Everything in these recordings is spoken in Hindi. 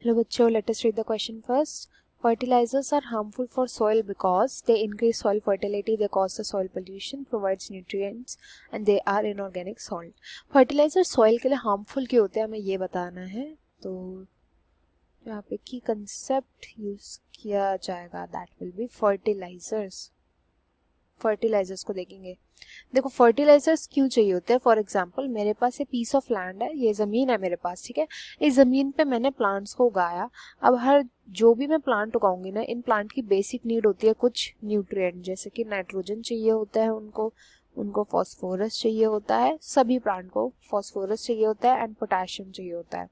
Hello बच्चों, let us read the question first. Fertilizers are harmful for soil because they increase soil fertility, they cause the soil pollution, provides nutrients and they are inorganic salt. Fertilizer soil के लिए harmful क्यों होते हैं हमें ये बताना है. तो यहाँ पे की कंसेप्ट यूज किया जाएगा that will be fertilizers. Fertilisers को देखेंगे. देखो फर्टिलाइजर्स क्यों चाहिए होते हैं. फॉर एग्जांपल मेरे पास ये पीस ऑफ लैंड है, ये ज़मीन है मेरे पास, ठीक है. इस ज़मीन पे मैंने प्लांट्स को उगाया. अब हर जो भी मैं प्लांट उगाऊंगी ना, इन प्लांट की बेसिक नीड होती है कुछ न्यूट्रिएंट, जैसे कि नाइट्रोजन चाहिए होता है उनको फास्फोरस चाहिए होता है, सभी प्लांट को फास्फोरस चाहिए होता है एंड पोटेशियम चाहिए होता है.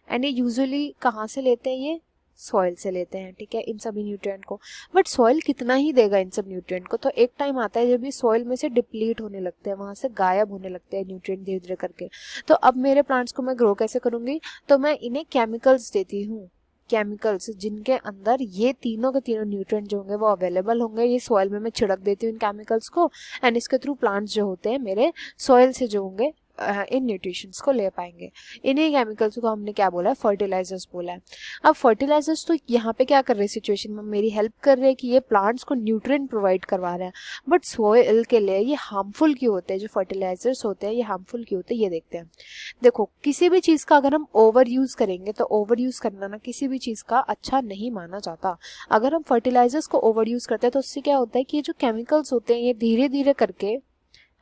एंड ये यूजुअली कहाँ से लेते हैं, ये सॉइल से लेते हैं, ठीक है, इन सभी न्यूट्रिएंट को. बट सॉइल कितना ही देगा इन सब न्यूट्रिएंट को. तो एक टाइम आता है जब ये सॉइल में से डिप्लीट होने लगते हैं, वहां से गायब होने लगते हैं न्यूट्रिएंट धीरे धीरे करके. तो अब मेरे प्लांट्स को मैं ग्रो कैसे करूंगी, तो मैं इन्हें केमिकल्स देती हूँ. केमिकल्स जिनके अंदर ये तीनों के तीनों न्यूट्रिएंट जो होंगे वो अवेलेबल होंगे, ये सॉइल में मैं छिड़क देती हूँ इन केमिकल्स को. एंड इसके थ्रू प्लांट्स जो होते हैं मेरे सॉइल से जो होंगे इन न्यूट्रिशंस को ले पाएंगे. इन्हीं केमिकल्स को हमने क्या बोला है, फर्टिलाइजर्स बोला है. अब फर्टिलाइजर्स तो यहाँ पे क्या कर रहे हैं, सिचुएशन में मेरी हेल्प कर रहे हैं कि ये प्लांट्स को न्यूट्रिएंट प्रोवाइड करवा रहे हैं. बट सॉइल के लिए ये हार्मफुल क्यों होते हैं, जो फर्टिलाइजर्स होते हैं ये हार्मफुल क्यों होते हैं ये देखते हैं. देखो किसी भी चीज़ का अगर हम ओवर यूज़ करेंगे तो ओवर यूज़ करना ना किसी भी चीज़ का अच्छा नहीं माना जाता. अगर हम फर्टिलाइजर्स को ओवर यूज़ करते हैं तो उससे क्या होता है कि ये जो केमिकल्स होते हैं ये धीरे धीरे करके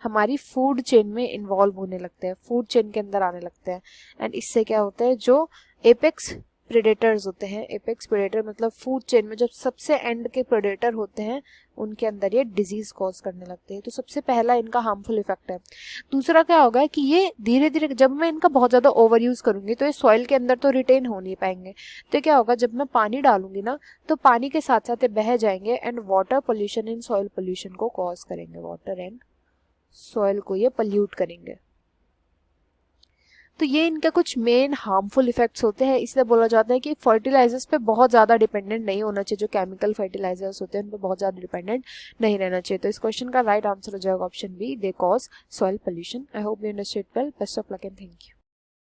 हमारी फूड चेन में इन्वॉल्व होने लगते हैं, फूड चेन के अंदर आने लगते हैं. एंड इससे क्या होता है, जो एपेक्स प्रेडेटर्स होते हैं, एपेक्स प्रेडेटर मतलब फूड चेन में जो सबसे एंड के प्रेडेटर होते हैं, उनके अंदर ये डिजीज कॉज करने लगते हैं. तो सबसे पहला इनका हार्मफुल इफेक्ट है. दूसरा क्या होगा कि ये धीरे धीरे जब मैं इनका बहुत ज़्यादा ओवर यूज़ करूंगी तो ये सॉइल के अंदर तो रिटेन हो नहीं पाएंगे. तो क्या होगा, जब मैं पानी डालूंगी ना तो पानी के साथ साथ ये बह जाएंगे and water pollution and soil pollution को कॉज करेंगे. वाटर एंड सॉइल को ये पल्यूट करेंगे. तो ये इनके कुछ मेन हार्मफुल इफेक्ट्स होते हैं. इसलिए बोला जाता है कि फर्टिलाइजर्स पे बहुत ज़्यादा डिपेंडेंट नहीं होना चाहिए. जो केमिकल फर्टिलाइजर्स होते हैं उन पे बहुत ज़्यादा डिपेंडेंट नहीं रहना चाहिए. तो इस क्वेश्चन का राइट आंसर हो जाएगा option B, they cause soil pollution. I hope you understood well. Best of luck and thank you.